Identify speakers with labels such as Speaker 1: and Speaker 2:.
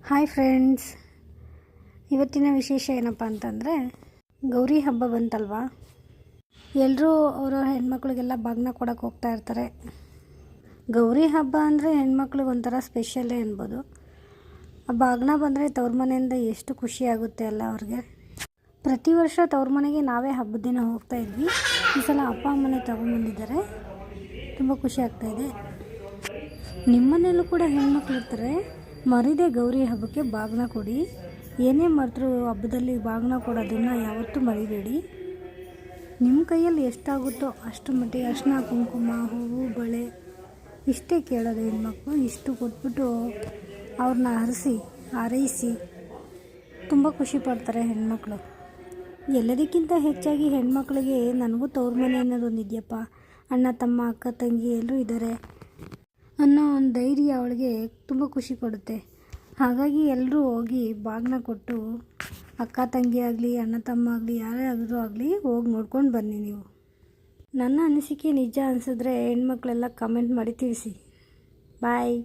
Speaker 1: Hi friends, ಇವತ್ತಿನ ವಿಶೇಷ ಏನಪ್ಪ ಅಂತಂದರೆ ಗೌರಿ ಹಬ್ಬ ಬಂತಲ್ವಾ. ಎಲ್ಲರೂ ಅವರ ಹೆಣ್ಮಕ್ಳಿಗೆಲ್ಲ ಬಾಗಿನ ಕೊಡೋಕೆ ಹೋಗ್ತಾ ಇರ್ತಾರೆ. ಗೌರಿ ಹಬ್ಬ ಅಂದರೆ ಹೆಣ್ಮಕ್ಳಿಗೆ ಒಂಥರ ಸ್ಪೆಷಲ್ಲೇ ಅನ್ಬೋದು. ಆ ಬಾಗಿನ ಬಂದರೆ ತವ್ರ ಮನೆಯಿಂದ ಎಷ್ಟು ಖುಷಿ ಆಗುತ್ತೆ ಅಲ್ಲ ಅವ್ರಿಗೆ. ಪ್ರತಿ ವರ್ಷ ತವ್ರ ಮನೆಗೆ ನಾವೇ ಹಬ್ಬದ ದಿನ ಹೋಗ್ತಾ ಇದ್ವಿ. ಈ ಸಲ ಅಪ್ಪ ಅಮ್ಮನೇ ತಗೊಂಬಂದಿದ್ದಾರೆ. ತುಂಬ ಖುಷಿ ಆಗ್ತಾಯಿದೆ. ನಿಮ್ಮನೆಯಲ್ಲೂ ಕೂಡ ಹೆಣ್ಮಕ್ಳು ಇರ್ತಾರೆ, ಮರಿದೇ ಗೌರಿ ಹಬ್ಬಕ್ಕೆ ಬಾಗಿನ ಕೊಡಿ. ಏನೇ ಮರೆತರೂ ಹಬ್ಬದಲ್ಲಿ ಬಾಗಿನ ಕೊಡೋದನ್ನು ಯಾವತ್ತೂ ಮರಿಬೇಡಿ. ನಿಮ್ಮ ಕೈಯಲ್ಲಿ ಎಷ್ಟಾಗುತ್ತೋ ಅಷ್ಟು ಮಟ್ಟಿಗೆ ಅರಿಶಿನ ಕುಂಕುಮ ಹೂವು ಬಳೆ ಇಷ್ಟೇ ಕೇಳೋದು ಹೆಣ್ಮಕ್ಳು. ಇಷ್ಟು ಕೊಟ್ಬಿಟ್ಟು ಅವ್ರನ್ನ ಹರಿಸಿ ಹಾರೈಸಿ ತುಂಬ ಖುಷಿ ಪಡ್ತಾರೆ ಹೆಣ್ಮಕ್ಳು. ಎಲ್ಲದಕ್ಕಿಂತ ಹೆಚ್ಚಾಗಿ ಹೆಣ್ಮಕ್ಳಿಗೆ ನನಗೂ ತವ್ರ ಮನೆ ಅನ್ನೋದೊಂದು ಇದೆಯಪ್ಪ, ಅಣ್ಣ ತಮ್ಮ ಅಕ್ಕ ತಂಗಿ ಎಲ್ಲರೂ ಇದ್ದಾರೆ ಅನ್ನೋ ಒಂದು ಧೈರ್ಯ ಅವಳಿಗೆ ತುಂಬ ಖುಷಿ ಕೊಡುತ್ತೆ. ಹಾಗಾಗಿ ಎಲ್ಲರೂ ಹೋಗಿ ಬಾಗಿನ ಕೊಟ್ಟು ಅಕ್ಕ ತಂಗಿ ಆಗಲಿ ಅಣ್ಣ ತಮ್ಮ ಆಗಲಿ ಯಾರೇ ಆಗಲಿ ಹೋಗಿ ನೋಡ್ಕೊಂಡು ಬನ್ನಿ. ನೀವು ನನ್ನ ಅನಿಸಿಕೆ ನಿಜ ಅನಿಸಿದ್ರೆ ಹೆಣ್ಮಕ್ಳೆಲ್ಲ ಕಮೆಂಟ್ ಮಾಡಿ ತಿಳಿಸಿ. ಬಾಯ್.